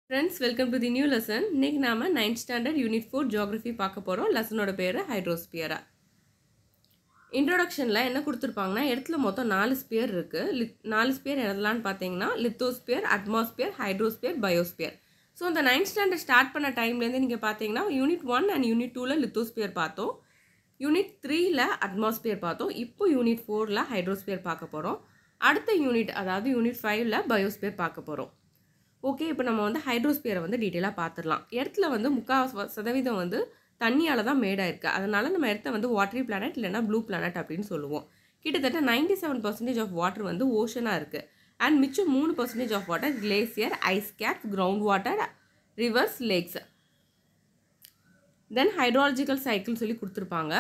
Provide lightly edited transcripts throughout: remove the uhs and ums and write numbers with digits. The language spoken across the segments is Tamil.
Friends, welcome to the new lesson. இன்னைக்கு நாம 9th standard unit 4 geography பார்க்க போறோம். லெசனோட பேரு ஹைட்ரோஸ்பியரா. இன்ட்ரோடக்ஷன்ல என்ன கொடுத்திருப்பாங்கன்னா எர்த்ல மொத்தம் 4 ஸ்பியர் இருக்கு. 4 ஸ்பியர் என்னலாம் பாத்தீங்கன்னா lithosphere, atmosphere, hydrosphere, biosphere. So அந்த 9th standard ஸ்டார்ட் பண்ண டைம்ல இருந்து நீங்க பாத்தீங்கன்னா யூனிட் 1 and யூனிட் 2ல லித்தோஸ்பியர் பார்த்தோம். யூனிட் 3ல அட்மாஸ்பியர் பார்த்தோம். இப்போ யூனிட் 4ல ஹைட்ரோஸ்பியர் பார்க்க போறோம். அடுத்த யூனிட் அதாவது யூனிட் 5ல பயோஸ்பியர் பார்க்க போறோம். ஓகே, இப்போ நம்ம வந்து ஹைட்ரோஸ்பியரை வந்து டீட்டெயிலாக பார்த்துடலாம். எர்த்தில் வந்து 3% வந்து தண்ணியால் தான் மேடாக இருக்குது. அதனால நம்ம எர்த்தை வந்து வாட்டரி பிளானட் இல்லைனா ப்ளூ பிளானட் அப்படின்னு சொல்லுவோம். கிட்டத்தட்ட 97% ஆஃப் வாட்டர் வந்து ஓஷனாக இருக்குது. அண்ட் மிச்சம் 3% of water glacier, ice caps, ground water, rivers, lakes. Then hydrological cycle சொல்லி கொடுத்துருப்பாங்க.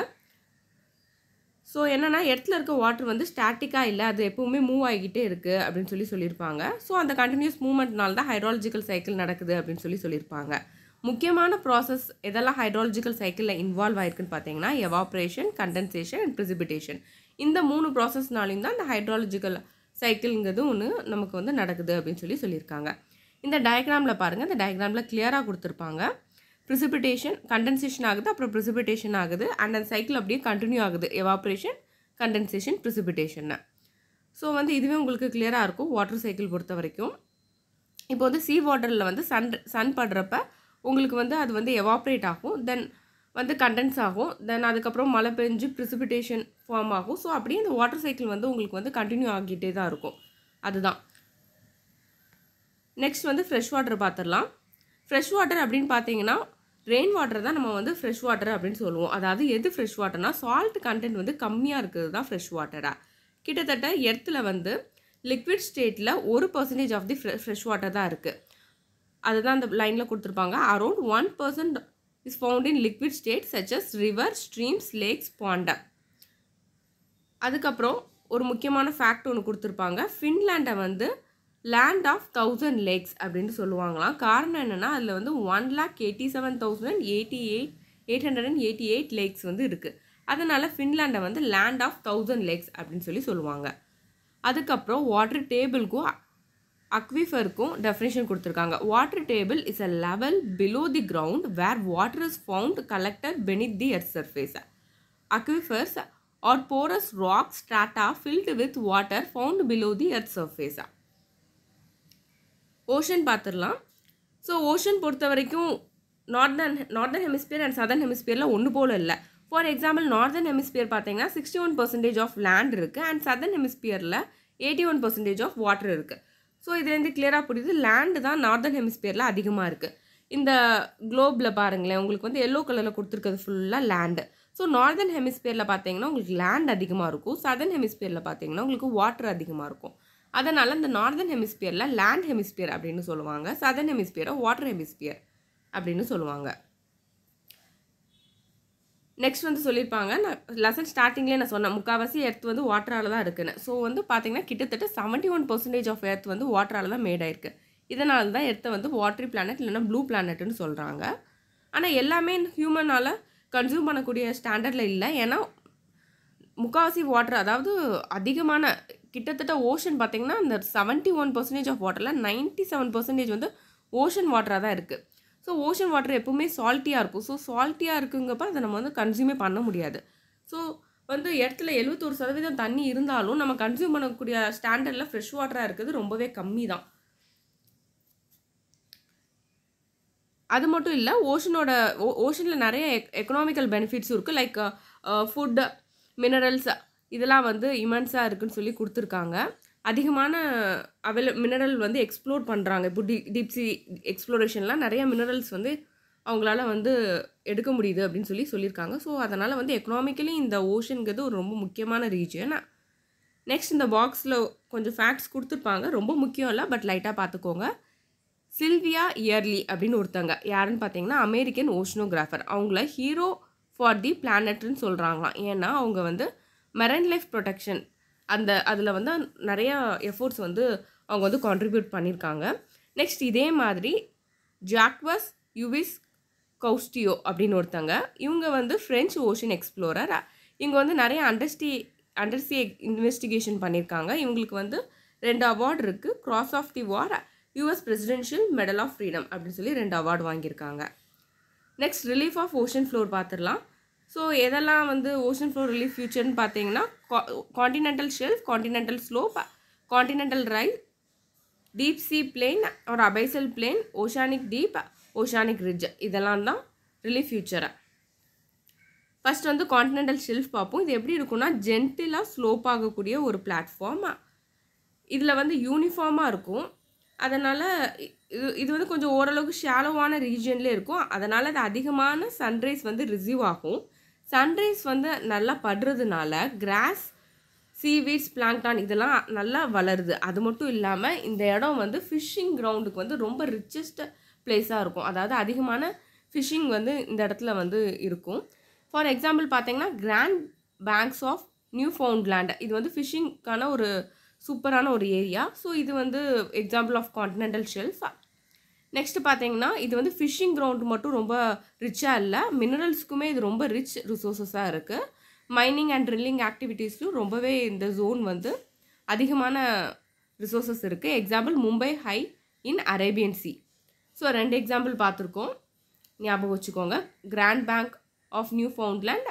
ஸோ என்னென்னா எர்த்தில் இருக்க வாட்டர் வந்து ஸ்டாட்டிக்காக இல்லை, அது எப்போவுமே மூவ் ஆகிக்கிட்டே இருக்குது அப்படின்னு சொல்லியிருப்பாங்க. ஸோ அந்த கண்டினியூஸ் மூவ்மெண்ட்னால தான் ஹைட்ராலஜிக்கல் சைக்கிள் நடக்குது அப்படின்னு சொல்லியிருப்பாங்க. முக்கியமான ப்ராசஸ் எதெல்லாம் ஹைட்ராலஜிக்கல் சைக்கிளில் இன்வால்வ் ஆயிருக்குன்னு பார்த்தீங்கன்னா எவாப்ரேஷன், கண்டென்சேஷன் அண்ட் ப்ரிசிபிடேஷன். இந்த 3 ப்ராசஸ்னாலையும் தான் இந்த ஹைட்ராலஜிக்கல் சைக்கிள்ங்கிறது ஒன்று நமக்கு வந்து நடக்குது அப்படின்னு சொல்லியிருக்காங்க. இந்த டயக்ராமில் பாருங்கள், இந்த டயக்ராமில் கிளியராக கொடுத்துருப்பாங்க. ப்ரிசிபிடேஷன், கண்டென்சேஷன் ஆகுது, அப்புறம் ப்ரிசிபிடேஷன் ஆகுது, அண்ட் அந்த சைக்கிள் அப்படியே கண்டினியூ ஆகுது. Evaporation, condensation, ப்ரிசிபிடேஷன்னு. ஸோ வந்து இதுவே உங்களுக்கு கிளியராக இருக்கும் வாட்டர் சைக்கிள் பொறுத்த வரைக்கும். இப்போ வந்து சீ வாட்டரில் வந்து சன் படுறப்ப உங்களுக்கு வந்து அது வந்து எவாப்ரேட் ஆகும், தென் வந்து கண்டென்ஸ் ஆகும், தென் அதுக்கப்புறம் மழை பெஞ்சு ப்ரிசிபிடேஷன் ஃபார்ம் ஆகும். ஸோ அப்படியே இந்த வாட்டர் சைக்கிள் வந்து உங்களுக்கு வந்து கண்டினியூ ஆகிட்டே தான் இருக்கும். அதுதான். நெக்ஸ்ட் வந்து ஃப்ரெஷ் வாட்டர் பார்த்துடலாம். ஃப்ரெஷ் வாட்டர் அப்படின்னு பார்த்தீங்கன்னா ரெயின் வாட்டர் தான் நம்ம வந்து ஃப்ரெஷ் வாட்டர் அப்படின்னு சொல்லுவோம். அதாவது எது ஃப்ரெஷ் வாட்டர்னா சால்ட் கண்டென்ட் வந்து கம்மியாக இருக்கிறது தான் ஃப்ரெஷ் வாட்டராக. கிட்டத்தட்ட எர்த்தில் வந்து லிக்விட் ஸ்டேட்டில் 1% ஆஃப் தி ஃப்ரெஷ் வாட்டர் தான் இருக்குது. அதுதான் அந்த லைனில் கொடுத்துருப்பாங்க. Around 1% is found in liquid state such as river, streams, lakes, ponds. அதுக்கப்புறம் ஒரு முக்கியமான ஃபேக்ட் ஒன்று கொடுத்துருப்பாங்க. ஃபின்லாண்டை வந்து லேண்ட் ஆஃப் 1000 லேக்ஸ் அப்படின்னு சொல்லுவாங்களாம். காரணம் என்னென்னா அதில் வந்து 1,87,888 லேக்ஸ் வந்து இருக்குது. அதனால் ஃபின்லாண்டை வந்து லேண்ட் ஆஃப் 1000 லேக்ஸ் அப்படின்னு சொல்லுவாங்க. அதுக்கப்புறம் வாட்டர் டேபிளுக்கும் அக்விஃபருக்கும் டெஃபினேஷன் கொடுத்துருக்காங்க. Water table is a level below the ground where water is found collected beneath the earth surface. Aquifers are porous rock strata filled with water found below the earth surface. Ocean பார்த்துடலாம். ஸோ ஓஷன் பொறுத்த வரைக்கும் நார்தர்ன் ஹெமிஸ்பியர் அண்ட் சதர்ன் ஹெமிஸ்பியரில் ஒன்று போல் இல்லை. ஃபார் எக்ஸாம்பிள் நார்தர்ன் ஹெமிஸ்பியர் பார்த்தீங்கன்னா 61% ஆஃப் லேண்ட் இருக்குது, அண்ட் சதர்ன் ஹெமிஸ்பியரில் 81% ஆஃப் வாட்டர் இருக்குது. ஸோ இதுலேருந்து கிளியராக புரியுது லேண்டு தான் நார்தர்ன் ஹெமிஸ்பியரில் அதிகமாக இருக்குது. இந்த குளோபில் பாருங்களேன், உங்களுக்கு வந்து எல்லோ கலரில் கொடுத்துருக்கிறது ஃபுல்லாக லேண்டு. ஸோ நார்தர்ன் ஹெமிஸ்பியரில் பார்த்தீங்கன்னா உங்களுக்கு லேண்ட் அதிகமாக இருக்கும், சதர்ன் ஹெமிஸ்பியரில் பார்த்தீங்கன்னா உங்களுக்கு வாட்டர் அதிகமாக இருக்கும். அதனால் இந்த நார்தர்ன் ஹெமிஸ்பியரில் லேண்ட் ஹெமிஸ்பியர் அப்படின்னு சொல்லுவாங்க, சதர்ன் ஹெமிஸ்பியரை வாட்டர் ஹெமிஸ்பியர் அப்படின்னு சொல்லுவாங்க. நெக்ஸ்ட் வந்து சொல்லியிருப்பாங்க, நான் லெசன் ஸ்டார்டிங்லேயே நான் சொன்னேன் முக்கால்வாசி எர்த் வந்து வாட்டரால் தான் இருக்குன்னு. ஸோ வந்து பார்த்தீங்கன்னா கிட்டத்தட்ட 71% ஆஃப் எர்த் வந்து வாட்டரால் தான் மேடாயிருக்கு. இதனால தான் எர்த்தை வந்து வாட்டரி பிளானட் இல்லைனா ப்ளூ பிளானட்னு சொல்கிறாங்க. ஆனால் எல்லாமே ஹியூமனால் கன்சியூம் பண்ணக்கூடிய ஸ்டாண்டர்டில் இல்லை. ஏன்னா முக்கால்வாசி வாட்டர், அதாவது அதிகமான கிட்டத்தட்ட ஓஷன் பார்த்திங்கன்னா இந்த 71% ஆஃப் வாட்டரில் 97% வந்து ஓஷன் வாட்டராக தான் இருக்குது. ஸோ ஓஷன் வாட்டர் எப்போவுமே சால்ட்டியாக இருக்கும். ஸோ சால்ட்டியாக இருக்குங்கப்போ அதை நம்ம வந்து கன்சியூமே பண்ண முடியாது. ஸோ வந்து இடத்துல 71% தண்ணி இருந்தாலும் நம்ம கன்சியூம் பண்ணக்கூடிய ஸ்டாண்டர்டில் ஃப்ரெஷ் வாட்டராக இருக்குது ரொம்பவே கம்மி தான். அது மட்டும் இல்லை, ஓஷனில் நிறைய எக்கனாமிக்கல் பெனிஃபிட்ஸும் இருக்குது. லைக் ஃபுட், மினரல்ஸ் இதெல்லாம் வந்து இமன்ஸாக இருக்குன்னு சொல்லி கொடுத்துருக்காங்க. அதிகமான மினரல் வந்து எக்ஸ்ப்ளோர் பண்ணுறாங்க. இப்போ டீப்சி எக்ஸ்ப்ளோரேஷன்லாம் நிறைய மினரல்ஸ் வந்து அவங்களால வந்து எடுக்க முடியுது அப்படின்னு சொல்லியிருக்காங்க. ஸோ அதனால் வந்து எக்கனாமிக்கலி இந்த ஓஷனுங்கிறது ஒரு ரொம்ப முக்கியமான ரீஜன். நெக்ஸ்ட் இந்த பாக்ஸில் கொஞ்சம் ஃபேக்ட்ஸ் கொடுத்துருப்பாங்க, ரொம்ப முக்கியம் இல்லை, பட் லைட்டாக பார்த்துக்கோங்க. சில்வியா இயர்லி அப்படின்னு ஒருத்தங்க, யாருன்னு பார்த்தீங்கன்னா அமெரிக்கன் ஓஷனோகிராஃபர். அவங்கள ஹீரோ ஃபார் தி பிளானட்னு சொல்கிறாங்களாம். ஏன்னா அவங்க வந்து மெரைன் லைஃப் ப்ரொடெக்ஷன் அதில் வந்து நிறையா எஃபோர்ட்ஸ் வந்து அவங்க வந்து கான்ட்ரிபியூட் பண்ணியிருக்காங்க. நெக்ஸ்ட் இதே மாதிரி ஜாக்வஸ் யூவிஸ் கவுஸ்டியோ அப்படின்னு ஒருத்தங்க, இவங்க வந்து ஃப்ரெஞ்சு ஓஷன் எக்ஸ்ப்ளோரர். இவங்க வந்து நிறைய அண்டர்சி இன்வெஸ்டிகேஷன் பண்ணியிருக்காங்க. இவங்களுக்கு வந்து 2 அவார்டு இருக்குது. Cross of the war US presidential medal of freedom அப்படின்னு சொல்லி 2 அவார்டு வாங்கியிருக்காங்க. Next relief of ocean floor பார்த்துடலாம். ஸோ எதெல்லாம் வந்து ஓஷன் ஃப்ளோர் ரிலீஃப் ஃபியூச்சர்னு பார்த்தீங்கன்னா continental shelf, continental slope, continental rise, deep sea plain ஒரு abyssal plain, oceanic deep, oceanic ridge, இதெல்லாம் தான் ரிலீஃப் ஃபியூச்சரை. ஃபஸ்ட் வந்து காண்டினென்டல் ஷெல்ஃப் பார்ப்போம். இது எப்படி இருக்குன்னா ஜென்டிலாக ஸ்லோப் ஆகக்கூடிய ஒரு பிளாட்ஃபார்ம். இதில் வந்து யூனிஃபார்மாக இருக்கும். அதனால் இது வந்து கொஞ்சம் ஓரளவுக்கு ஷாலோவான ரீஜன்லேயே இருக்கும். அதனால் அது அதிகமான சன்ரைஸ் வந்து ரிசீவ் ஆகும். சன்ரைஸ் வந்து நல்லா படுறதுனால கிராஸ், சீவீட்ஸ், பிளாங்டான் இதெல்லாம் நல்லா வளருது. அது மட்டும் இல்லாமல் இந்த இடம் வந்து ஃபிஷ்ஷிங் கிரவுண்டுக்கு வந்து ரொம்ப ரிச்சஸ்ட் பிளேஸாக இருக்கும். அதாவது அதிகமான ஃபிஷ்ஷிங் வந்து இந்த இடத்துல வந்து இருக்கும். ஃபார் எக்ஸாம்பிள் பார்த்தீங்கன்னா கிராண்ட் பேங்க்ஸ் ஆஃப் நியூ ஃபவுண்ட்லேண்ட், இது வந்து ஃபிஷ்ஷிங்க்கான ஒரு சூப்பரான ஒரு ஏரியா. ஸோ இது வந்து example of continental shelf. Next பார்த்தீங்கன்னா இது வந்து ஃபிஷ்ஷிங் கிரவுண்டு மட்டும் ரொம்ப ரிச்சாக இல்லை, மினரல்ஸ்க்குமே இது ரொம்ப ரிச் ரிசோர்ஸஸாக இருக்குது. மைனிங் அண்ட் ட்ரில்லிங் ஆக்டிவிட்டீஸ்லையும் ரொம்பவே இந்த ஜோன் வந்து அதிகமான ரிசோர்ஸஸ் இருக்குது. Example Mumbai high in Arabian sea. So 2 example பார்த்துருக்கோம், ஞாபகம் வச்சுக்கோங்க. Grand Bank of Newfoundland,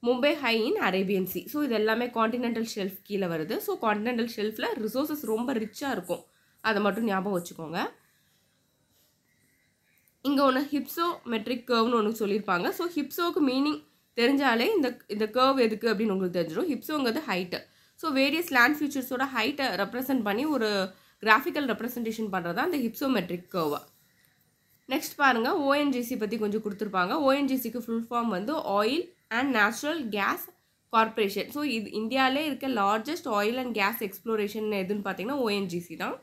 Mumbai high in Arabian sea. So இது எல்லாமே காண்டினென்டல் ஷெல்ஃப் கீழே வருது. ஸோ காண்டினென்டல் ஷெல்ஃபில் ரிசோர்ஸஸ் ரொம்ப ரிச்சாக இருக்கும், அதை மட்டும் ஞாபகம் வச்சுக்கோங்க. இங்கே ஒன்று ஹிப்சோமெட்ரிக் கர்வ்னு ஒன்று சொல்லியிருப்பாங்க. ஸோ ஹிப்சோக்கு மீனிங் தெரிஞ்சாலே இந்த கர்வ் எதுக்கு அப்படின்னு உங்களுக்கு தெரிஞ்சிடும். ஹிப்சோங்கிறது ஹைட்டு. ஸோ வேரியஸ் லேண்ட் ஃபியூச்சர்ஸோட ஹைட்டை ரெப்ரசென்ட் பண்ணி ஒரு கிராஃபிக்கல் ரெப்ரசன்டேஷன் பண்ணுறது தான் இந்த ஹிப்சோமெட்ரிக் கர்வ். நெக்ஸ்ட் பாருங்கள், ஓஎன்ஜிசி பற்றி கொஞ்சம் கொடுத்துருப்பாங்க. ஓஎன்ஜிசிக்கு ஃபுல் ஃபார்ம் வந்து oil and natural gas corporation. So இது இந்தியாவிலே இருக்க largest oil and gas exploration எதுன்னு பார்த்தீங்கன்னா ஓஎன்ஜிசி தான்.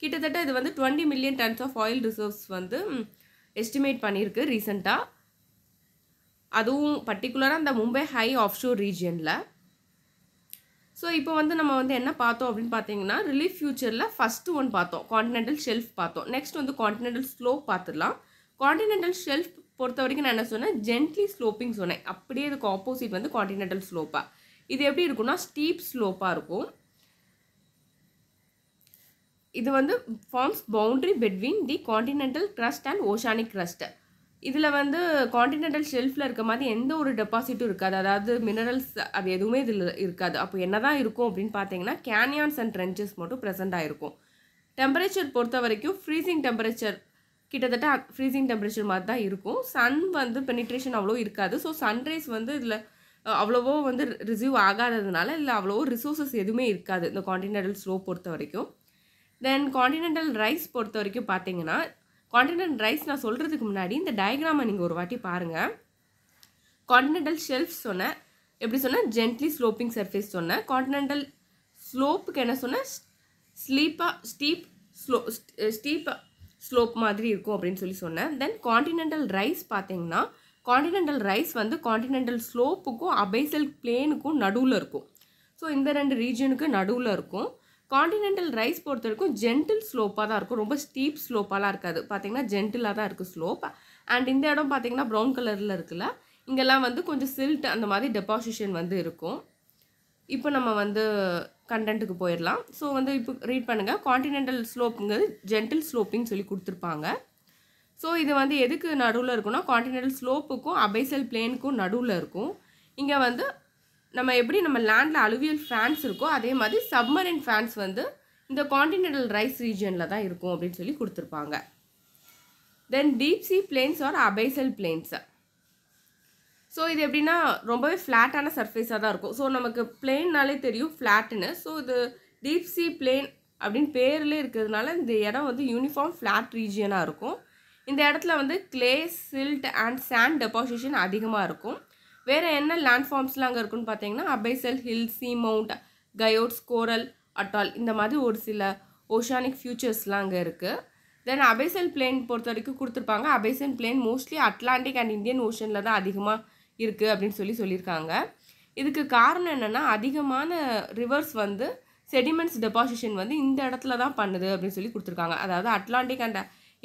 கிட்டத்தட்ட இது வந்து 20 million tons of oil reserves வந்து எஸ்டிமேட் பண்ணியிருக்கு ரீசெண்டாக. அதுவும் பர்டிகுலராக இந்த மும்பை ஹை ஆஃப்ஷோர் ரீஜியனில். ஸோ இப்போ வந்து நம்ம வந்து என்ன பார்த்தோம் அப்படின்னு பார்த்தீங்கன்னா ரிலீஃப் ஃபியூச்சரில் ஃபஸ்ட்டு ஒன் பார்த்தோம், காண்டினென்டல் ஷெல்ஃப் பார்த்தோம். நெக்ஸ்ட் வந்து காண்டினென்டல் ஸ்லோப் பார்த்துடலாம். காண்டினென்டல் ஷெல்ஃப் பொறுத்த வரைக்கும் நான் என்ன சொன்னேன், ஜென்ட்லி ஸ்லோப்பிங் சொன்னேன். அப்படியே இதுக்கு ஆப்போசிட் வந்து காண்டினென்டல் ஸ்லோப்பாக. இது எப்படி இருக்குன்னா ஸ்டீப் ஸ்லோப்பாக இருக்கும். இது வந்து forms boundary between the continental crust and oceanic crust. இதில் வந்து காண்டினென்டல் ஷெல்ஃபில் இருக்க மாதிரி எந்த ஒரு டெபாசிட்டும் இருக்காது, அதாவது மினரல்ஸ் அது எதுவுமே இதில் இருக்காது. அப்போ என்ன தான் இருக்கும் அப்படின்னு பார்த்தீங்கன்னா கேனியான்ஸ் அண்ட் ட்ரென்ச்சஸ் மட்டும் ப்ரெசென்ட் ஆகிருக்கும். டெம்பரேச்சர் பொறுத்த வரைக்கும் ஃப்ரீசிங் டெம்பரேச்சர், கிட்டத்தட்ட ஃப்ரீசிங் டெம்பரேச்சர் மாதிரி தான் இருக்கும். சன் வந்து பெனிட்ரேஷன் அவ்வளோ இருக்காது. ஸோ சன்ரைஸ் வந்து இதில் அவ்வளவோ வந்து ரிசீவ் ஆகாததுனால இல்லை அவ்வளவோ ரிசோர்ஸஸ் எதுவுமே இருக்காது இந்த காண்டினென்டல் ஸ்லோப் பொறுத்த வரைக்கும். தென் காண்டினென்டல் ரைஸ் பொறுத்த வரைக்கும் பார்த்தீங்கன்னா காண்டினென்டல் ரைஸ் நான் சொல்கிறதுக்கு முன்னாடி இந்த டயக்ராமை நீங்கள் ஒரு வாட்டி பாருங்கள். காண்டினென்டல் ஷெல்ஃப் சொன்னேன், எப்படி சொன்னேன், ஜென்ட்லி ஸ்லோப்பிங் சர்ஃபேஸ் சொன்னேன். காண்டினென்டல் ஸ்லோப்புக்கு என்ன சொன்னேன், ஸ்டீப் ஸ்லோப் மாதிரி இருக்கும் அப்படின்னு சொல்லி சொன்னேன். தென் காண்டினென்டல் ரைஸ் பார்த்தீங்கன்னா காண்டினென்டல் ரைஸ் வந்து காண்டினென்டல் ஸ்லோப்புக்கும் அபைசல் பிளேனுக்கும் நடுவில் இருக்கும். ஸோ இந்த 2 ரீஜனுக்கு நடுவில் இருக்கும். காண்டினென்டல் ரைஸ் பொறுத்த வரைக்கும் ஜென்டில் ஸ்லோப்பாக தான் இருக்கும், ரொம்ப ஸ்டீப் ஸ்லோப்பாலாம் இருக்காது. பார்த்தீங்கன்னா ஜென்டிலாக தான் இருக்குது ஸ்லோப். அண்ட் இந்த இடம் பார்த்தீங்கன்னா ப்ரௌன் கலரில் இருக்குல்ல, இங்கெல்லாம் வந்து கொஞ்சம் சில்ட் அந்த மாதிரி டெபாசிஷன் வந்து இருக்கும். இப்போ நம்ம வந்து கண்டென்ட்டுக்கு போயிடலாம். ஸோ வந்து இப்போ ரீட் பண்ணுங்கள். காண்டினென்டல் ஸ்லோப்புங்கிறது ஜென்டில் ஸ்லோப்பிங் சொல்லி கொடுத்துருப்பாங்க. ஸோ இது வந்து எதுக்கு நடுவில் இருக்குன்னா காண்டினென்டல் ஸ்லோப்புக்கும் அபைசல் பிளேனுக்கும் நடுவில் இருக்கும். இங்கே வந்து நம்ம எப்படி நம்ம லேண்டில் அலுவியல் ஃபேன்ஸ் இருக்கோ அதே மாதிரி சப்மரைன் ஃபேன்ஸ் வந்து இந்த காண்டினென்டல் ரைஸ் ரீஜனில் தான் இருக்கும் அப்படின்னு சொல்லி கொடுத்துருப்பாங்க. Then deep sea plains or abyssal plains. So இது எப்படின்னா ரொம்பவே ஃப்ளாட்டான சர்ஃபேஸாக தான் இருக்கும். ஸோ நமக்கு பிளேன்னாலே தெரியும் ஃப்ளாட்டுன்னு. ஸோ இது டீப் சி பிளேன் அப்படின்னு பேர்லேயே இருக்கிறதுனால இந்த இடம் வந்து யூனிஃபார்ம் ஃப்ளாட் ரீஜியனாக இருக்கும். இந்த இடத்துல வந்து clay, silt and sand deposition அதிகமாக இருக்கும். வேறு என்ன லேண்ட் ஃபார்ம்ஸ்லாம் அங்கே இருக்குன்னு பார்த்தீங்கன்னா abyssal hill, sea mount, guyots, coral atoll, இந்த மாதிரி ஒரு சில ஓஷானிக் ஃபியூச்சர்ஸ்லாம் அங்கே இருக்குது. தென் அபைசல் பிளேன் பொறுத்த வரைக்கும் கொடுத்துருப்பாங்க. Abyssal plain mostly Atlantic and Indian ஓஷனில் தான் அதிகமாக இருக்குது அப்படின்னு சொல்லியிருக்காங்க. இதுக்கு காரணம் என்னென்னா அதிகமான ரிவர்ஸ் வந்து செடிமெண்ட்ஸ் டெபாசிஷன் வந்து இந்த இடத்துல தான் பண்ணுது அப்படின்னு சொல்லி கொடுத்துருக்காங்க. அதாவது அட்லாண்டிக் அண்ட்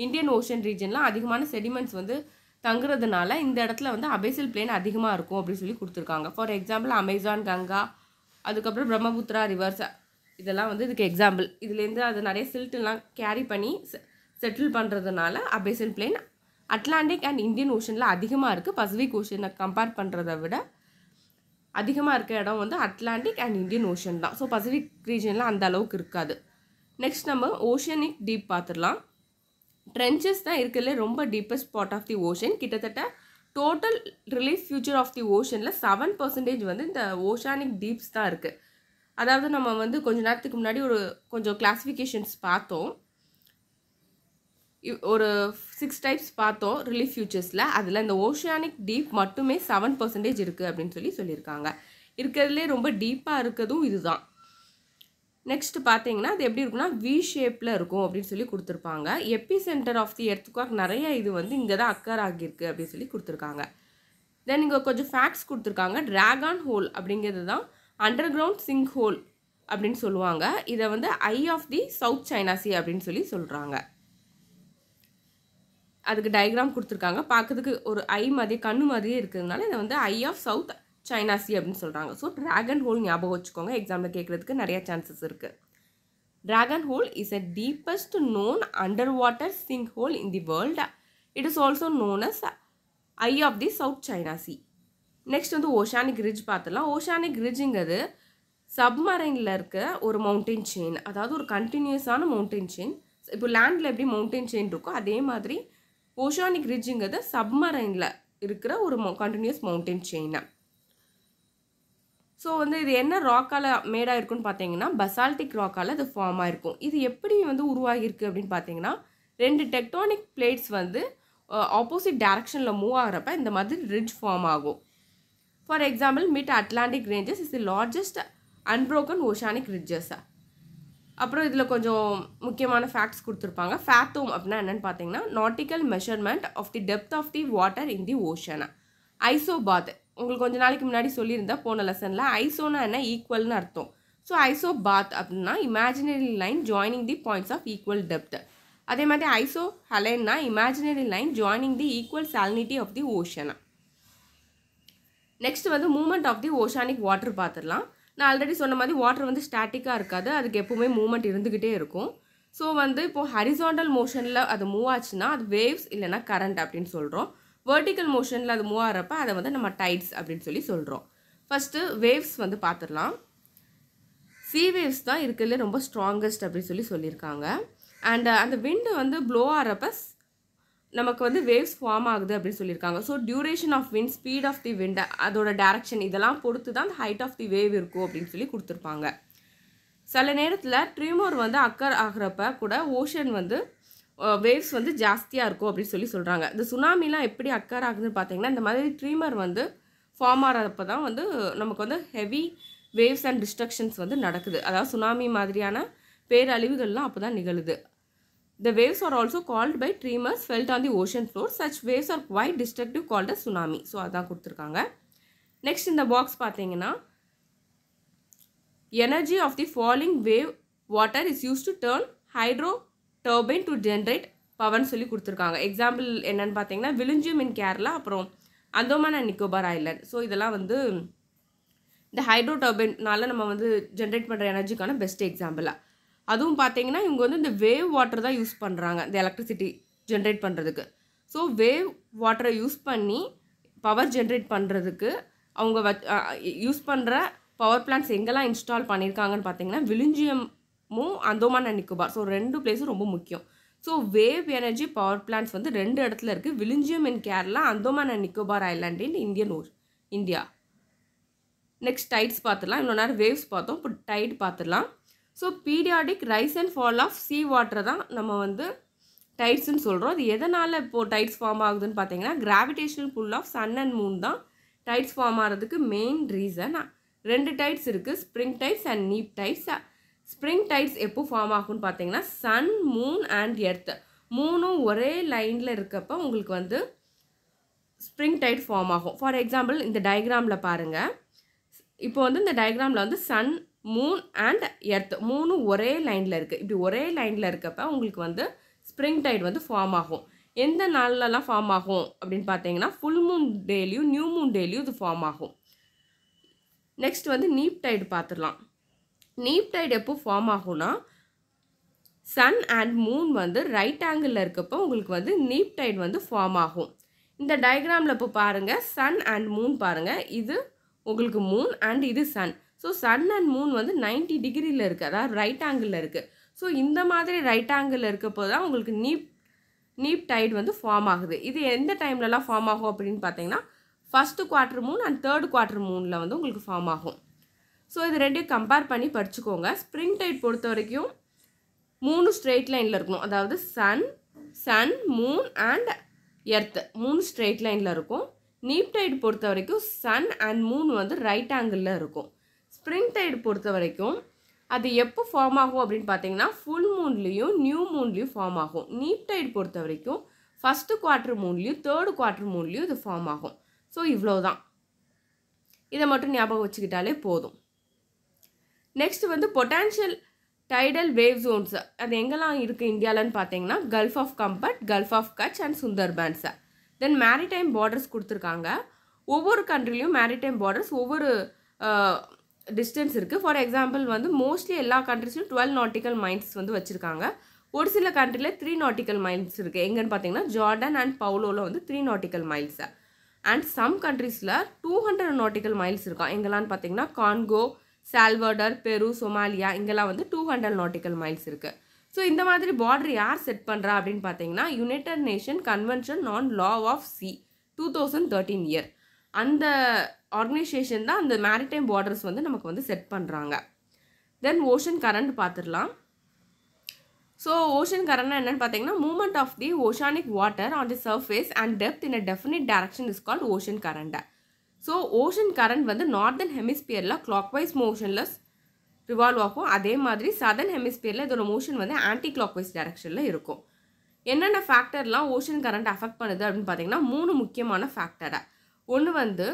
இந்தியன் ஓஷன் ரீஜன்லாம் அதிகமான செடிமெண்ட்ஸ் வந்து தங்குறதுனால இந்த இடத்துல வந்து அபைசல் பிளேன் அதிகமாக இருக்கும் அப்படின்னு சொல்லி கொடுத்துருக்காங்க. ஃபார் எக்ஸாம்பிள் அமேசான், கங்கா, அதுக்கப்புறம் பிரம்மபுத்திரா ரிவர்ஸ், இதெல்லாம் வந்து இதுக்கு எக்ஸாம்பிள். இதுலேருந்து அது நிறைய சில்ட்டெல்லாம் கேரி பண்ணி செட்டில் பண்ணுறதுனால அபேசியல் பிளேன் அட்லாண்டிக் அண்ட் இந்தியன் ஓஷனில் அதிகமாக இருக்குது. பசிபிக் ஓஷனை கம்பேர் பண்ணுறதை விட அதிகமாக இருக்க இடம் வந்து அட்லாண்டிக் அண்ட் இந்தியன் ஓஷன் தான். ஸோ பசிபிக் ரீஜனில் அந்த அளவுக்கு இருக்காது. நெக்ஸ்ட் நம்ம ஓஷனிக் டீப் பார்த்துடலாம். ட்ரென்ச்சஸ் தான் இருக்கிறதுல ரொம்ப deepest part of the ocean. கிட்டத்தட்ட total relief feature of the ஓஷனில் 7% வந்து இந்த ஓஷானிக் டீப்ஸ் தான் இருக்குது. அதாவது நம்ம வந்து கொஞ்ச நேரத்துக்கு முன்னாடி கொஞ்சம் கிளாஸிஃபிகேஷன்ஸ் பார்த்தோம். ஒரு 6 டைப்ஸ் பார்த்தோம் ரிலீஃப் ஃபியூச்சர்ஸில். அதில் இந்த ஓஷானிக் டீப் மட்டுமே 7% இருக்குது அப்படின்னு சொல்லியிருக்காங்க. இருக்கிறதுலே ரொம்ப டீப்பாக இருக்கிறதும் இதுதான். நெக்ஸ்ட் பார்த்தீங்கன்னா அது எப்படி இருக்குன்னா வி ஷேப்பில் இருக்கும் அப்படின்னு சொல்லி கொடுத்துருப்பாங்க. எபி சென்டர் ஆஃப் தி எர்த்குவாக் நிறைய இது வந்து இங்கே தான் அக்கர் ஆகியிருக்கு அப்படின்னு சொல்லி கொடுத்துருக்காங்க. தென் இங்கே கொஞ்சம் ஃபேக்ட்ஸ் கொடுத்துருக்காங்க. டிராகன் ஹோல் அப்படிங்கிறது தான் அண்டர் கிரவுண்ட் சிங்க் ஹோல் அப்படின்னு சொல்லுவாங்க. இதை வந்து eye of the South China sea அப்படின்னு சொல்கிறாங்க. அதுக்கு டயக்ராம் கொடுத்துருக்காங்க. பார்க்கறதுக்கு ஒரு ஐ மாதிரி கண்ணு மாதிரியே இருக்கிறதுனால இதை வந்து eye of south China sea அப்படின்னு சொல்கிறாங்க. ஸோ ட்ராகன் ஹோல் ஞாபகம் வச்சுக்கோங்க, எக்ஸாம்பிள் கேட்குறதுக்கு நிறைய சான்சஸ் இருக்குது. Dragon hole is a deepest known under water sink hole in the world. It is also known as eye of the South China Sea. Next வந்து ஓஷானிக் ரிட்ஜ் பார்த்துடலாம். ஓஷானிக் ரிட்ஜுங்கிறது சப்மரைனில் இருக்க ஒரு மவுண்டைன் செயின், அதாவது ஒரு கண்டினியூஸான மவுண்டைன் செயின். இப்போ லேண்டில் எப்படி மவுண்டைன் செயின் இருக்கோ அதே மாதிரி ஓஷானிக் ரிட்ஜுங்கிறது சப்மரைனில் இருக்கிற ஒரு கண்டினியூஸ் மவுண்டைன் செயினை. ஸோ வந்து இது என்ன ராக்கால் மேடாக இருக்குன்னு பார்த்தீங்கன்னா பசால்டிக் ராக்கால் அது ஃபார்ம் ஆகிருக்கும். இது எப்படி வந்து உருவாகிருக்கு அப்படின்னு பார்த்தீங்கன்னா 2 டெக்டானிக் பிளேட்ஸ் வந்து ஆப்போசிட் டைரக்ஷனில் மூவ் ஆகிறப்ப இந்த மாதிரி ரிட்ஜ் ஃபார்ம் ஆகும். For example mid Atlantic ranges is the largest அன்ப்ரோக்கன் oceanic ridges. அப்புறம் இதில் கொஞ்சம் முக்கியமான ஃபேக்ட்ஸ் கொடுத்துருப்பாங்க. ஃபேத்தோம் அப்படின்னா என்னென்னு பார்த்தீங்கன்னா nautical measurement of the depth of the water in the ocean. Isobath உங்களுக்கு கொஞ்ச நாளைக்கு முன்னாடி சொல்லியிருந்தேன் போன லெசனில். ஐசோனா என்ன ஈக்குவல்னு அர்த்தம். ஸோ ஐசோபாத் அப்படின்னா imaginary line joining the points of equal depth. அதே மாதிரி ஐசோ ஹெலன்னா imaginary line joining the equal salinity of the ocean. Next வந்து movement of the oceanic water பார்த்துடலாம். நான் ஆல்ரெடி சொன்ன மாதிரி வாட்டர் வந்து ஸ்டாட்டிக்காக இருக்காது, அதுக்கு எப்போவுமே மூவ்மெண்ட் இருந்துக்கிட்டே இருக்கும். ஸோ வந்து இப்போது ஹரிசாண்டல் மோஷனில் அது மூவ் ஆச்சுன்னா அது வேவ்ஸ் இல்லைனா கரண்ட் அப்படின்னு சொல்கிறோம். வெர்டிக்கல் மோஷனில் அது மூவ் ஆகிறப்ப அதை வந்து நம்ம டைட்ஸ் அப்படின்னு சொல்கிறோம். ஃபஸ்ட்டு வேவ்ஸ் வந்து பார்த்துடலாம். சீ வேவ்ஸ் தான் இருக்கிறதுல ரொம்ப ஸ்ட்ராங்கஸ்ட் அப்படின்னு சொல்லியிருக்காங்க. அண்ட் அந்த விண்டு வந்து ப்ளோ ஆகிறப்ப நமக்கு வந்து வேவ்ஸ் ஃபார்ம் ஆகுது அப்படின்னு சொல்லியிருக்காங்க. So duration of wind, speed of the wind, அதோட டேரக்ஷன் இதெல்லாம் பொறுத்து தான் அந்த ஹைட் ஆஃப் தி வேவ் இருக்கும் அப்படின்னு கொடுத்துருப்பாங்க. சில நேரத்தில் ட்ரீமோர் வந்து அக்கர் ஆகிறப்ப கூட ஓஷன் வந்து வேவ்ஸ் வந்து ஜாஸ்தியாக இருக்கும் அப்படின்னு சொல்கிறாங்க. இந்த சுனாமிலாம் எப்படி அக்கர் ஆகுதுன்னு பார்த்தீங்கன்னா இந்த மாதிரி ட்ரீமர் வந்து ஃபார்ம் ஆகிறப்ப தான் வந்து நமக்கு வந்து ஹெவி வேவ்ஸ் அண்ட் டிஸ்ட்ரக்ஷன்ஸ் வந்து நடக்குது. அதாவது சுனாமி மாதிரியான பேரழிவுகள்லாம் அப்போ தான் நிகழுது. The waves are also called by tremors felt on the ocean floor. Such waves are quite destructive called as tsunami. So அதான் கொடுத்துருக்காங்க. நெக்ஸ்ட் இந்த பாக்ஸ் பார்த்தீங்கன்னா energy of the falling wave water is use to turn hydro turbine to generate பவர்னு கொடுத்துருக்காங்க. எக்ஸாம்பிள் என்னென்னு பார்த்தீங்கன்னா விழுஞ்சியம் இன் கேரளா, அப்புறம் Andaman and Nicobar island. So இதெல்லாம் வந்து இந்த ஹைட்ரோ டர்பைன்னால நம்ம வந்து ஜென்ரேட் பண்ணுற எனர்ஜிக்கான பெஸ்ட் எக்ஸாம்பிளாக. அதுவும் பார்த்தீங்கன்னா இவங்க வந்து இந்த வேவ் வாட்டர் தான் யூஸ் பண்ணுறாங்க இந்த எலக்ட்ரிசிட்டி ஜென்ரேட் பண்ணுறதுக்கு. ஸோ வேவ் வாட்டரை யூஸ் பண்ணி பவர் ஜென்ரேட் பண்ணுறதுக்கு அவங்க யூஸ் பண்ணுற பவர் பிளான்ட்ஸ் எங்கெல்லாம் இன்ஸ்டால் பண்ணியிருக்காங்கன்னு பார்த்தீங்கன்னா விழுஞ்சியமும் அந்தோமான் அண்ட் நிக்கோபார். ஸோ 2 பிளேஸும் ரொம்ப முக்கியம். So wave energy power plants வந்து 2 இடத்துல இருக்குது. Vizhinjam in Kerala, Andaman and Nicobar island in India. Next tides பார்த்துடலாம். இவ்வளோ நேரம் வேவ்ஸ் பார்த்தோம், இப்போ டைட் பார்த்துடலாம். So periodic rise and fall of sea வாட்டரை தான் நம்ம வந்து டைட்ஸ்ன்னு சொல்கிறோம். அது எதனால் இப்போது டைட்ஸ் ஃபார்ம் ஆகுதுன்னு பார்த்தீங்கன்னா gravitational pull of sun and moon தான் டைட்ஸ் ஃபார்ம் ஆகிறதுக்கு மெயின் ரீசன். 2 டைட்ஸ் இருக்குது, spring tides and neap tides. Spring tides எப்போ ஃபார்ம் ஆகும்னு பார்த்தீங்கன்னா சன், மூன் அண்ட் எர்த் 3ம் ஒரே லைனில் இருக்கப்போ உங்களுக்கு வந்து ஸ்ப்ரிங் டைட் ஃபார்ம் ஆகும். ஃபார் எக்ஸாம்பிள் இந்த டயக்ராமில் பாருங்கள். இப்போ வந்து இந்த டயக்ராமில் வந்து சன், மூன் அண்ட் எர்த் 3ம் ஒரே லைனில் இருக்குது. இப்படி ஒரே லைனில் இருக்கப்போ உங்களுக்கு வந்து ஸ்ப்ரிங் டைட் வந்து ஃபார்ம் ஆகும். எந்த நாள்லலாம் ஃபார்ம் ஆகும் அப்படின்னு பார்த்தீங்கன்னா ஃபுல் மூன் டேலையும் நியூ மூன் டேலையும் இது ஃபார்ம் ஆகும். நெக்ஸ்ட் வந்து நீப் டைடு பார்த்துடலாம். நீப் டைட் எப்போ ஃபார்ம் ஆகும்னா சன் அண்ட் மூன் வந்து ரைட் ஆங்கிளில் இருக்கப்போ உங்களுக்கு வந்து நீப் டைட் வந்து ஃபார்ம் ஆகும். இந்த டயக்ராமில் இப்போ பாருங்கள், சன் அண்ட் மூன் பாருங்கள், இது உங்களுக்கு மூன் அண்ட் இது sun. So sun and moon வந்து 90 டிகிரியில் இருக்குது, அதாவது ரைட் ஆங்கிளில் இருக்குது. ஸோ இந்த மாதிரி ரைட் ஆங்கிளில் இருக்கப்போ தான் உங்களுக்கு நீப் டைட் வந்து ஃபார்ம் ஆகுது. இது எந்த டைம்லலாம் ஃபார்ம் ஆகும் அப்படின்னு பார்த்தீங்கன்னா first quarter Moon and third quarter மூனில் வந்து உங்களுக்கு ஃபார்ம் ஆகும். ஸோ இது ரெண்டையும் கம்பேர் பண்ணி படிச்சுக்கோங்க. ஸ்ப்ரிங் டைட் பொறுத்த வரைக்கும் 3 ஸ்ட்ரெயிட் லைனில் இருக்கணும், அதாவது sun moon and earth 3 straight லைனில் இருக்கும். நீப் டைட் பொறுத்த வரைக்கும் சன் அண்ட் மூன் வந்து ரைட் ஆங்கிளில் இருக்கும். ஸ்ப்ரிங் டைட் பொறுத்த வரைக்கும் அது எப்போ ஃபார்ம் ஆகும் அப்படின்னு பார்த்தீங்கன்னா ஃபுல் மூன்லேயும் நியூ மூன்லேயும் ஃபார்ம் ஆகும். நீப் டைட் பொறுத்த வரைக்கும் ஃபஸ்ட்டு குவார்ட்டர் மூன்லேயும் தேர்டு குவார்ட்டர் மூன்லேயும் இது ஃபார்ம் ஆகும். ஸோ இவ்வளோ தான், இதை மட்டும் ஞாபகம் வச்சுக்கிட்டாலே போதும். நெக்ஸ்ட் வந்து பொட்டான்ஷியல் டைடல் வேவ் ஜோன்ஸ் அது எங்கெல்லாம் இருக்குது இந்தியாவில்னு பார்த்தீங்கன்னா Gulf of Khambhat, Gulf of Kutch and Sundarbans. Then maritime borders கொடுத்துருக்காங்க. ஒவ்வொரு கண்ட்ரிலையும் மேரிடைம் பார்டர்ஸ் ஒவ்வொரு டிஸ்டன்ஸ் இருக்குது. ஃபார் எக்ஸாம்பிள் வந்து மோஸ்ட்லி எல்லா கண்ட்ரிஸ்லையும் 12 நாட்டிக்கல் மைல்ஸ் வந்து வச்சுருக்காங்க. ஒரு சில கண்ட்ரியில் 3 நாட்டிக்கல் மைல்ஸ் இருக்குது. எங்கன்னு பார்த்தீங்கன்னா ஜார்டன் அண்ட் பவுலோவில் வந்து 3 நாட்டிக்கல் மைல்ஸ். அண்ட் சம் கண்ட்ரீஸில் 200 நாட்டிக்கல் மைல்ஸ் இருக்கும். எங்கெல்லாம்னு பார்த்தீங்கன்னா கான்கோ, சால்வடார், பெரு, சொமாலியா இங்கெல்லாம் வந்து 200 நாட்டிக்கல் மைல்ஸ் இருக்குது. ஸோ இந்த மாதிரி பார்டர் யார் செட் பண்ணுறா அப்படின்னு பார்த்தீங்கன்னா United Nation Convention on Law of Sea 2013 year. அந்த ஆர்கனைசேஷன் தான் அந்த மேரிடைம் பார்டர்ஸ் வந்து நமக்கு வந்து செட் பண்ணுறாங்க. தென் ஓஷன் கரண்ட் பார்த்துடலாம். ஸோ ஓஷன் கரண்ட்னா என்னென்னு பார்த்தீங்கன்னா movement of the oceanic water on the surface and depth in a definite direction is called ocean current. So ocean current வந்து நார்தர்ன் ஹெமிஸ்பியரில் கிளாக்வைஸ் மோஷன்லெஸ் ரிவால்வ் ஆகும். அதே மாதிரி சதர்ன் ஹெமிஸ்பியரில் இதோட மோஷன் வந்து ஆன்டி கிளாக்வைஸ் டைரக்ஷனில் இருக்கும். என்னென்ன ஃபேக்டர்லாம் ஓஷன் கரண்ட் அஃபெக்ட் பண்ணுது அப்படின்னு பார்த்தீங்கன்னா 3 முக்கியமான ஃபேக்டரை. ஒன்று வந்து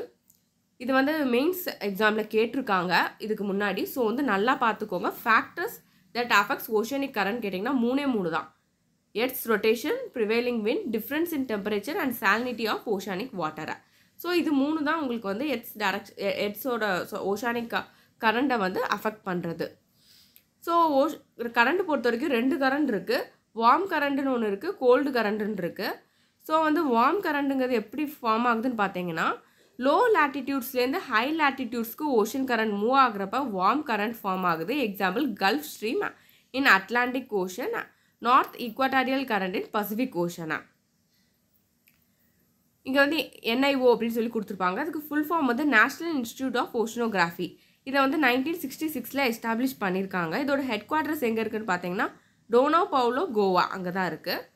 இது வந்து மெயின்ஸ் எக்ஸாமில் கேட்டிருக்காங்க இதுக்கு முன்னாடி. ஸோ வந்து நல்லா பார்த்துக்கோங்க. Factors that affects oceanic current கேட்டிங்கன்னா 3 தான். Earth's rotation, prevailing wind, difference in temperature and salinity of oceanic வாட்டரை. ஸோ இது 3 தான் உங்களுக்கு வந்து எர்த்ஸோட ஓஷானிக் கரண்ட்டை வந்து அஃபெக்ட் பண்ணுறது. ஸோ கரண்ட் பொறுத்த வரைக்கும் 2 கரண்ட் இருக்குது. வார்ம் கரண்ட்டுன்னு ஒன்று இருக்குது, கோல்டு கரண்ட்டுன்னு இருக்குது. ஸோ வந்து வார்ம் கரண்ட்டுங்கிறது எப்படி ஃபார்ம் ஆகுதுன்னு பார்த்தீங்கன்னா லோ லேட்டிடியூட்ஸ்லேருந்து ஹை லேட்டிடியூட்ஸ்க்கு ஓஷன் கரண்ட் மூவ் ஆகுறப்ப வார்ம் கரண்ட் ஃபார்ம் ஆகுது. Example Gulf stream in Atlantic ocean, north equatorial current in Pacific ஓஷனா. இங்கே வந்து NIO அப்படின்னு சொல்லி கொடுத்துருப்பாங்க. அதுக்கு ஃபுல் ஃபார்ம் வந்து நேஷ்னல் இன்ஸ்டிடியூட் ஆஃப் ஓஷனோகிராஃபி. இதை வந்து 1966 எஸ்டாப்ளிஷ் பண்ணியிருக்காங்க. இதோட ஹெட் குவார்ட்டர்ஸ் எங்கே இருக்குதுன்னு பார்த்தீங்கன்னா டோனோ பவுலோ, கோவா அங்கே தான் இருக்குது.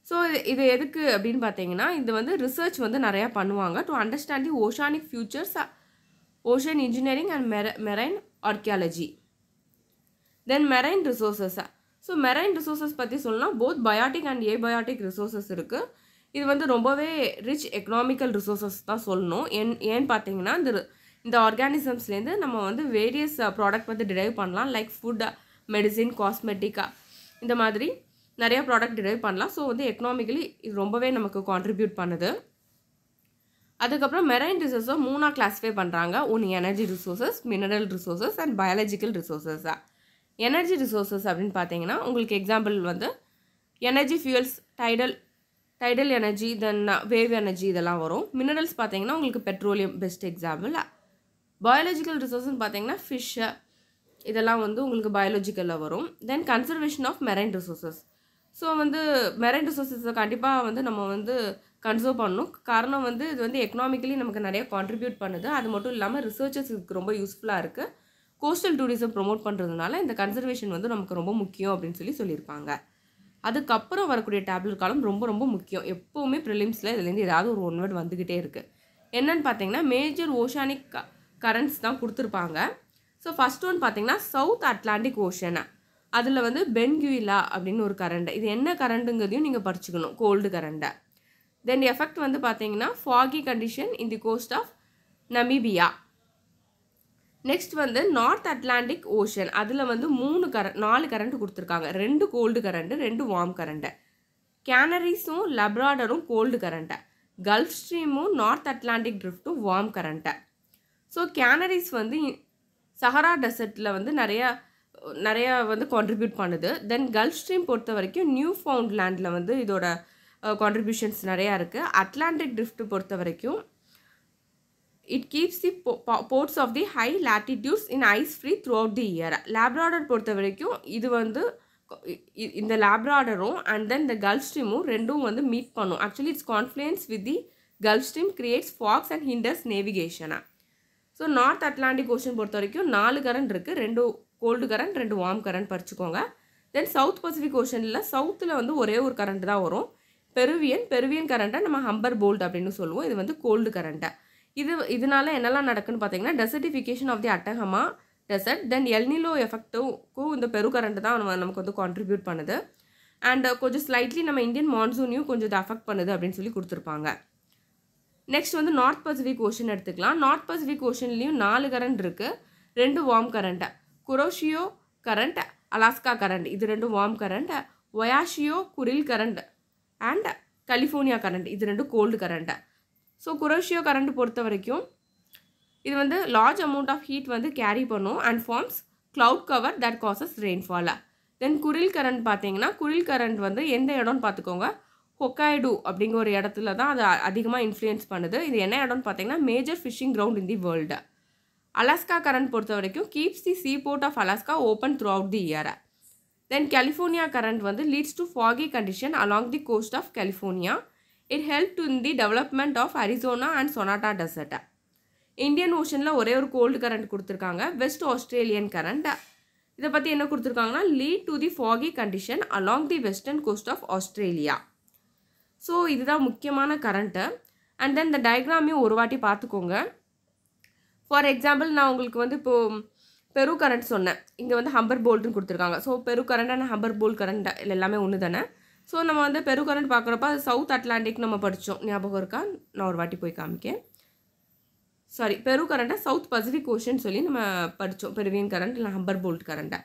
ஸோ இது எதுக்கு அப்படின்னு பார்த்தீங்கன்னா இது வந்து ரிசர்ச் வந்து நிறையா பண்ணுவாங்க to understand the oceanic features, ocean engineering and marine archaeology. Then marine resources. So marine resources பற்றி சொல்லலாம், both biotic and abiotic resources இருக்குது. இது வந்து ரொம்பவே ரிச் எக்கனாமிக்கல் ரிசோர்ஸஸ் தான் சொல்லணும். ஏன்னு பார்த்தீங்கன்னா இந்த ஆர்கானிசம்ஸ்லேருந்து நம்ம வந்து வேரியஸ் ப்ராடக்ட் வந்து டிரைவ் பண்ணலாம். லைக் ஃபுட், மெடிசின், காஸ்மெட்டிக்கா இந்த மாதிரி நிறைய ப்ராடக்ட் டிரைவ் பண்ணலாம். ஸோ வந்து எக்கனாமிக்கலி இது ரொம்பவே நமக்கு கான்ட்ரிபியூட் பண்ணுது. அதுக்கப்புறம் மெரைன் ரிசோர்ஸை 3 கிளாஸிஃபை பண்ணுறாங்க. ஒன்று energy resources, mineral resources and biological resources. Energy resources அப்படின்னு பார்த்தீங்கன்னா உங்களுக்கு எக்ஸாம்பிள் வந்து energy fuels, tidal energy, then wave energy இதெல்லாம் வரும். மினரல்ஸ் பார்த்தீங்கன்னா உங்களுக்கு பெட்ரோலியம் பெஸ்ட் எக்ஸாம்பிள். பயாலஜிக்கல் ரிசோர்ஸ்ன்னு பார்த்தீங்கன்னா ஃபிஷ்ஷு இதெல்லாம் வந்து உங்களுக்கு பயாலஜிக்கலில் வரும். Then conservation of marine resources. So வந்து மெரைன் ரிசோர்ஸஸை கண்டிப்பாக வந்து நம்ம வந்து கன்சர்வ் பண்ணணும். காரணம் வந்து இது வந்து எக்கனாமிக்கலி நமக்கு நிறைய கான்ட்ரிபியூட் பண்ணுது. அது மட்டும் இல்லாமல் ரிசர்ச்சஸ் இதுக்கு ரொம்ப யூஸ்ஃபுல்லாக இருக்குது. கோஸ்டல் டூரிசம் ப்ரொமோட் பண்ணுறதுனால இந்த கன்சர்வேஷன் வந்து நமக்கு ரொம்ப முக்கியம் அப்படின்னு சொல்லியிருப்பாங்க. அதுக்கப்புறம் வரக்கூடிய டேப்லெட் காலம் ரொம்ப ரொம்ப முக்கியம். எப்போவுமே ப்ரிலிம்ஸில் இதுலேருந்து ஏதாவது ஒரு 1 வேர்ட் வந்துக்கிட்டே இருக்குது. என்னன்னு பார்த்தீங்கன்னா மேஜர் ஓஷானிக் கரண்ட்ஸ் தான் கொடுத்துருப்பாங்க. ஸோ ஃபஸ்ட் ஒன் பார்த்தீங்கன்னா சவுத் அட்லாண்டிக் ஓஷன். அதில் வந்து பென்குயிலா அப்படின்னு ஒரு கரண்ட். இது என்ன கரண்ட்டுங்கிறதையும் நீங்கள் படிச்சுக்கணும், கோல்டு கரண்ட்டை. தென் எஃபெக்ட் வந்து பார்த்தீங்கன்னா foggy condition in the coast of Namibia. Next வந்து நார்த் அட்லாண்டிக் ஓஷன். அதில் வந்து 4 கரண்ட் கொடுத்துருக்காங்க. 2 கோல்டு கரண்ட்டு, 2 வார்ம் கரண்ட்டு. கேனரிஸும் லப்ராடரும் கோல்டு கரண்ட்டை, கல்ஃப் ஸ்ட்ரீமும் நார்த் அட்லாண்டிக் ட்ரிஃப்ட்டும் வார்ம் கரண்ட்டை. ஸோ கேனரிஸ் வந்து சஹரா டெசர்ட்டில் வந்து நிறையா நிறையா வந்து கான்ட்ரிபியூட் பண்ணுது. தென் கல்ஃப் ஸ்ட்ரீம் பொறுத்த வரைக்கும் நியூ ஃபவுண்ட்லேண்டில் வந்து இதோட கான்ட்ரிபியூஷன்ஸ் நிறையா இருக்குது. அட்லாண்டிக் ட்ரிஃப்ட் பொறுத்த வரைக்கும் it keeps the ports of the high latitudes in ice free throughout the year. Labrador பொறுத்த வரைக்கும் இது வந்து இந்த லேப்ராடரும் அண்ட் தென் இந்த கல்ஃப் ஸ்ட்ரீமும் ரெண்டும் வந்து மீட் பண்ணும். Actually it's confluence with the gulf stream creates fogs and hinders நேவிகேஷனை. ஸோ நார்த் அட்லாண்டிக் ஓஷன் பொறுத்த வரைக்கும் 4 கரண்ட் இருக்குது, 2 கோல்டு கரண்ட் 2 வார்ம் கரண்ட் படிச்சுக்கோங்க. தென் சவுத் பசிபிக் ஓஷனில் சவுத்தில் வந்து ஒரே ஒரு கரண்ட் தான் வரும், பெருவியன் கரண்ட்டை நம்ம ஹம்பர் போல்ட் அப்படின்னு சொல்லுவோம். இது வந்து கோல்டு கரண்ட்டை. இதனால என்னெல்லாம் நடக்குன்னு பார்த்தீங்கன்னா டெசர்டிஃபிகேஷன் ஆஃப் தி அட்டகமா டெசர்ட், தென் எல்னிலோ எஃபெக்ட்டுக்கும் இந்த பெரு கரண்ட் தான் நமக்கு வந்து கான்ட்ரிபியூட் பண்ணுது. அண்ட் கொஞ்சம் ஸ்லைட்லி நம்ம இந்தியன் மான்சூனையும் கொஞ்சம் இது அஃபெக்ட் பண்ணுது அப்படின்னு சொல்லி கொடுத்துருப்பாங்க. நெக்ஸ்ட் வந்து நார்த் பசிபிக் ஓஷன் எடுத்துக்கலாம். நார்த் பசிபிக் ஓஷன்லேயும் 4 கரண்ட் இருக்குது, 2 warm current. Kuroshio current, Alaska current, இது 2 வார்ம் கரண்ட். ஒயாஷியோ குரில் கரண்ட் அண்ட் கலிஃபோர்னியா கரண்ட், இது 2 cold current. So Kuroshio current பொறுத்த வரைக்கும் இது வந்து லார்ஜ் அமௌண்ட் ஆஃப் ஹீட் வந்து கேரி பண்ணும் and forms cloud cover that causes rainfall. Then Kuril current பார்த்தீங்கன்னா குரில் கரண்ட் வந்து எந்த இடம்னு பார்த்துக்கோங்க, ஹொக்காய்டு அப்படிங்கிற ஒரு இடத்துல தான் அது அதிகமாக இன்ஃப்ளூயன்ஸ் பண்ணுது. இது என்ன இடம்னு பார்த்தீங்கன்னா major fishing ground in the world. Alaska current பொறுத்த வரைக்கும் keeps the sea port of Alaska open throughout the year. Then California current வந்து leads to foggy condition along the coast of California. It helped in the development of Arizona and Sonata Desert. Indian ஓஷனில் ஒரே ஒரு கோல்டு கரண்ட் கொடுத்துருக்காங்க, வெஸ்ட் ஆஸ்திரேலியன் கரண்ட். இதை பற்றி என்ன கொடுத்துருக்காங்கன்னா lead to the foggy condition along the western coast of Australia. So இதுதான் முக்கியமான கரண்ட்டு. அண்ட் தென் இந்த டயக்ராமையும் ஒரு வாட்டி பார்த்துக்கோங்க. ஃபார் எக்ஸாம்பிள் நான் உங்களுக்கு வந்து இப்போது பெரு கரண்ட் சொன்னேன், இங்கே வந்து ஹம்பர் போல்ட்னு கொடுத்துருக்காங்க. So Peru current and Humboldt current எல்லாமே ஒன்று தானே. ஸோ நம்ம வந்து பெரு கரண்ட் பார்க்குறப்ப அது சவுத் அட்லாண்டிக் நம்ம படித்தோம், ஞாபகம் இருக்கா? நான் ஒரு வாட்டி போய் காமிக்கேன். பெரு கரண்ட்டை சவுத் பசிபிக் ஓஷன் சொல்லி நம்ம படித்தோம், பெருவியன் கரண்ட் இல்லை ஹம்பர் போல்ட் கரண்ட்டை.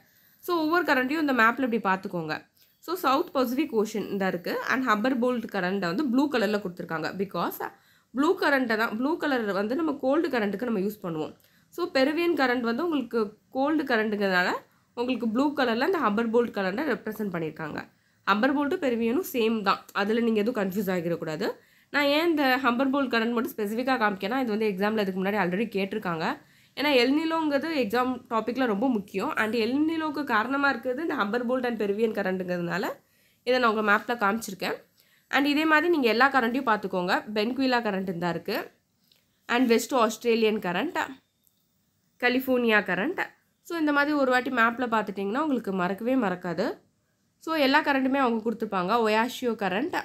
ஸோ ஒவ்வொரு கரண்ட்டையும் இந்த மேப்பில் இப்படி பார்த்துக்கோங்க. ஸோ சவுத் பசிபிக் ஓஷன் இந்த இருக்குது அண்ட் ஹம்பர் போல்ட் கரண்ட்டை வந்து ப்ளூ கலரில் கொடுத்துருக்காங்க. பிகாஸ் ப்ளூ கலர் வந்து நம்ம கோல்டு கரண்ட்டுக்கு நம்ம யூஸ் பண்ணுவோம். ஸோ பெருவியன் கரண்ட் வந்து உங்களுக்கு கோல்டு கரண்ட்டுங்கிறதுனால உங்களுக்கு ப்ளூ கலரில் இந்த ஹம்பர் போல்ட் கரண்ட்டை ரெப்ரசென்ட் பண்ணியிருக்காங்க. ஹம்பர் போல்ட்டும் பெருவியனும் சேம் தான், அதில் நீங்கள் எதுவும் கன்ஃபியூஸ் ஆகிடக்கூடாது. நான் ஏன் இந்த ஹம்பர் போல்ட் கரண்ட் மட்டும் ஸ்பெசிஃபிக்காக காமிக்கேன்னா இது வந்து எக்ஸாமில் இதுக்கு முன்னாடி ஆல்ரெடி கேட்டிருக்காங்க. ஏன்னா எல்னிலோங்கிறது எக்ஸாம் டாப்பிக்கில் ரொம்ப முக்கியம். அண்ட் எல்னிலோக்கு காரணமாக இருக்கிறது இந்த ஹம்பர் போல்ட் அண்ட் பெருவியன் கரண்ட்டுங்கிறதுனால இதை நான் உங்கள் மேப்பில் காமிச்சிருக்கேன். அண்ட் இதே மாதிரி நீங்கள் எல்லா கரண்ட்டையும் பார்த்துக்கோங்க. பென்குயிலா கரண்ட் தான் இருக்குது and west Australian current, California current. So இந்த மாதிரி ஒரு வாட்டி மேப்பில் பார்த்துட்டிங்கன்னா உங்களுக்கு மறக்கவே மறக்காது. ஸோ எல்லா கரண்ட்டுமே அவங்க கொடுத்துருப்பாங்க. ஒயாஷியோ கரண்ட்.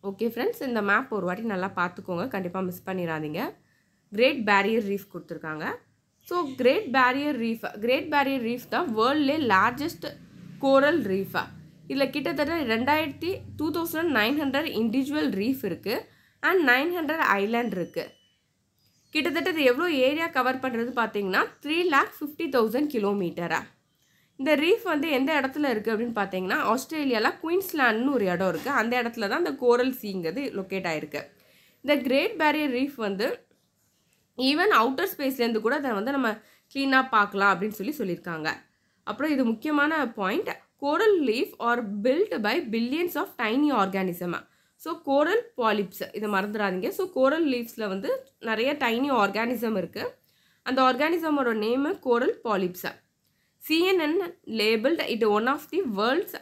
ஓகே ஃப்ரெண்ட்ஸ், இந்த மேப் ஒரு வாட்டி நல்லா பார்த்துக்கோங்க, கண்டிப்பாக மிஸ் பண்ணிடாதீங்க. கிரேட் பேரியர் ரீஃப் கொடுத்துருக்காங்க. ஸோ கிரேட் பேரியர் ரீஃப் தான் வேர்ல்ட்லே லார்ஜஸ்ட் கோரல் ரீஃபா. இதில் கிட்டத்தட்ட 2900 இண்டிவிஜுவல் ரீஃப் இருக்குது அண்ட் 900 ஐலாண்ட் இருக்குது. கிட்டத்தட்ட இது எவ்வளோ ஏரியா கவர் பண்ணுறது பார்த்தீங்கன்னா 3,50,000 கிலோமீட்டரா. இந்த ரீஃப் வந்து எந்த இடத்துல இருக்குது அப்படின்னு பார்த்தீங்கன்னா ஆஸ்திரேலியாவில் குயின்ஸ்லாண்ட்னு ஒரு இடம் இருக்குது, அந்த இடத்துல தான் இந்த கோரல் சீங்கிறது லொக்கேட் ஆகிருக்கு. இந்த கிரேட் பேரியர் ரீஃப் வந்து ஈவன் அவுட்டர் ஸ்பேஸ்லேருந்து கூட அதை வந்து நம்ம க்ளீனாக பார்க்கலாம் அப்படின்னு சொல்லியிருக்காங்க. அப்புறம் இது முக்கியமான point, coral reef are built by billions of tiny organism. So coral polyps, இதை மறந்துடாதீங்க. ஸோ கோரல் லீஃப்ஸில் வந்து நிறைய டைனி ஆர்கானிசம் இருக்குது. அந்த ஆர்கானிசமோட name coral polyps. CNN labeled it one of the world's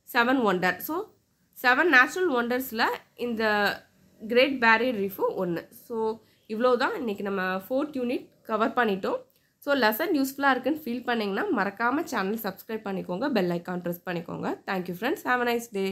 7 wonders. So 7 natural ஒண்டர்ஸில் இந்த கிரேட் பேரியர் ரீஃபும் ஒன்று. ஸோ இவ்வளோ தான் இன்றைக்கி நம்ம 4th யூனிட் கவர் பண்ணிட்டோம். ஸோ லெசன் யூஸ்ஃபுல்லாக இருக்குன்னு ஃபீல் பண்ணிங்கன்னா மறக்காமல் சேனல் சப்ஸ்கிரைப் பண்ணிக்கோங்க, பெல் ஐக்கான் ப்ரெஸ் பண்ணிக்கோங்க. Thank you friends, have a nice day.